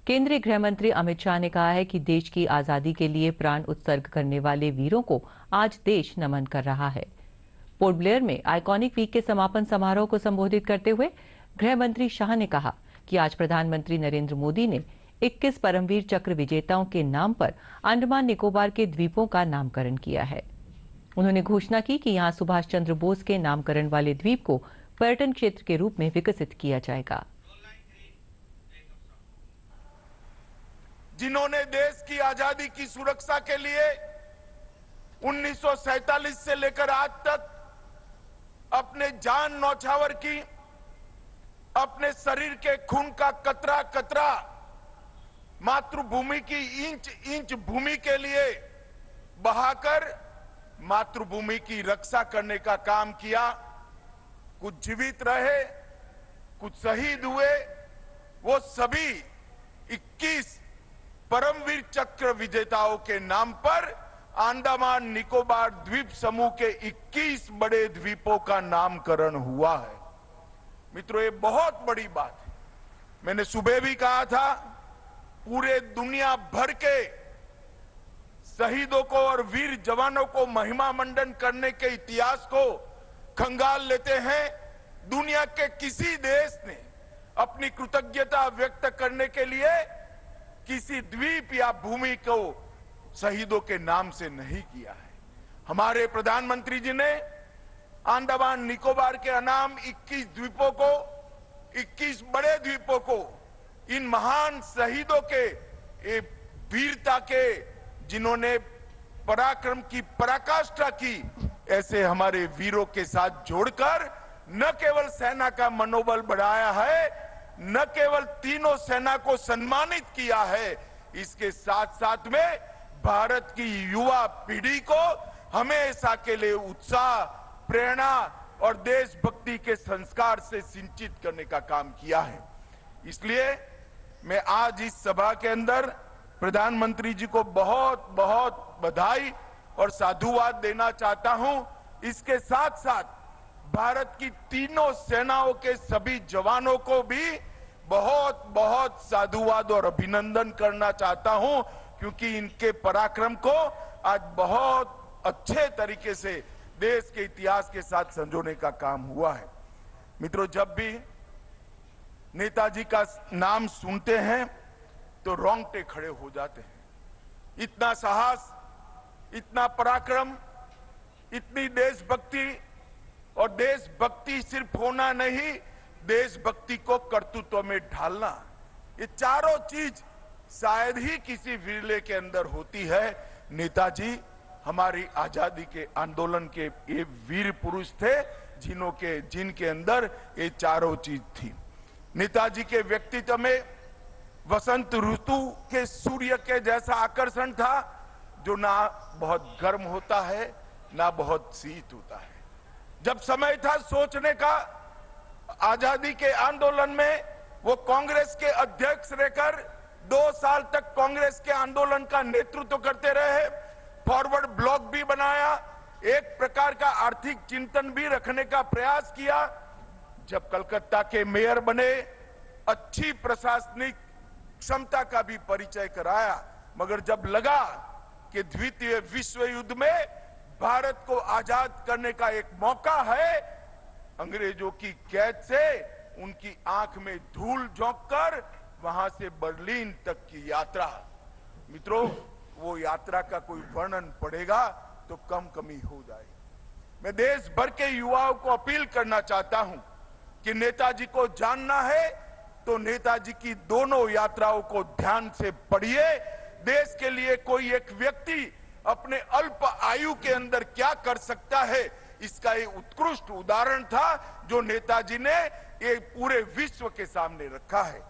केंद्रीय गृह मंत्री अमित शाह ने कहा है कि देश की आजादी के लिए प्राण उत्सर्ग करने वाले वीरों को आज देश नमन कर रहा है। पोर्ट ब्लेयर में आइकॉनिक वीक के समापन समारोह को संबोधित करते हुए गृह मंत्री शाह ने कहा कि आज प्रधानमंत्री नरेंद्र मोदी ने 21 परमवीर चक्र विजेताओं के नाम पर अंडमान निकोबार के द्वीपों का नामकरण किया है। उन्होंने घोषणा की कि यहां सुभाष चंद्र बोस के नामकरण वाले द्वीप को पर्यटन क्षेत्र के रूप में विकसित किया जाएगा। जिन्होंने देश की आजादी की सुरक्षा के लिए 1947 से लेकर आज तक अपने जान न्यौछावर की, अपने शरीर के खून का कतरा कतरा मातृभूमि की इंच इंच भूमि के लिए बहाकर मातृभूमि की रक्षा करने का काम किया। कुछ जीवित रहे, कुछ शहीद हुए। वो सभी 21 परमवीर चक्र विजेताओं के नाम पर अंडमान निकोबार द्वीप समूह के 21 बड़े द्वीपों का नामकरण हुआ है। मित्रों, ये बहुत बड़ी बात है। मैंने सुबह भी कहा था, पूरे दुनिया भर के शहीदों को और वीर जवानों को महिमा मंडन करने के इतिहास को खंगाल लेते हैं। दुनिया के किसी देश ने अपनी कृतज्ञता व्यक्त करने के लिए किसी द्वीप या भूमि को शहीदों के नाम से नहीं किया है। हमारे प्रधानमंत्री जी ने अंडमान निकोबार के अनाम 21 द्वीपों को, 21 बड़े द्वीपों को इन महान शहीदों के, वीरता के, जिन्होंने पराक्रम की पराकाष्ठा की, ऐसे हमारे वीरों के साथ जोड़कर न केवल सेना का मनोबल बढ़ाया है, न केवल तीनों सेना को सम्मानित किया है, इसके साथ साथ में भारत की युवा पीढ़ी को हमेशा के लिए उत्साह, प्रेरणा और देशभक्ति के संस्कार से सिंचित करने का काम किया है। इसलिए मैं आज इस सभा के अंदर प्रधानमंत्री जी को बहुत बहुत बधाई और साधुवाद देना चाहता हूं। इसके साथ साथ भारत की तीनों सेनाओं के सभी जवानों को भी बहुत बहुत साधुवाद और अभिनंदन करना चाहता हूं, क्योंकि इनके पराक्रम को आज बहुत अच्छे तरीके से देश के इतिहास के साथ संजोने का काम हुआ है। मित्रों, जब भी नेताजी का नाम सुनते हैं तो रोंगटे खड़े हो जाते हैं। इतना साहस, इतना पराक्रम, इतनी देशभक्ति, और देशभक्ति सिर्फ होना नहीं, देशभक्ति को कर्तृत्व में ढालना, ये चारों चीज शायद ही किसी विरले के अंदर होती है। नेताजी हमारी आजादी के आंदोलन के ये वीर पुरुष थे, जिनके अंदर ये चारों चीज थी। नेताजी के व्यक्तित्व में वसंत ऋतु के सूर्य के जैसा आकर्षण था, जो ना बहुत गर्म होता है ना बहुत शीत होता है। जब समय था सोचने का, आजादी के आंदोलन में वो कांग्रेस के अध्यक्ष रहकर 2 साल तक कांग्रेस के आंदोलन का नेतृत्व करते रहे। फॉरवर्ड ब्लॉक भी बनाया, एक प्रकार का आर्थिक चिंतन भी रखने का प्रयास किया। जब कलकत्ता के मेयर बने, अच्छी प्रशासनिक क्षमता का भी परिचय कराया, मगर जब लगा कि द्वितीय विश्व युद्ध में भारत को आजाद करने का एक मौका है, अंग्रेजों की कैद से उनकी आंख में धूल झोंककर वहां से बर्लिन तक की यात्रा, मित्रों, वो यात्रा का कोई वर्णन पड़ेगा तो कमी हो जाएगी। मैं देश भर के युवाओं को अपील करना चाहता हूं कि नेताजी को जानना है तो नेताजी की दोनों यात्राओं को ध्यान से पढ़िए। देश के लिए कोई एक व्यक्ति अपने अल्प आयु के अंदर क्या कर सकता है, इसका एक उत्कृष्ट उदाहरण था जो नेताजी ने ये पूरे विश्व के सामने रखा है।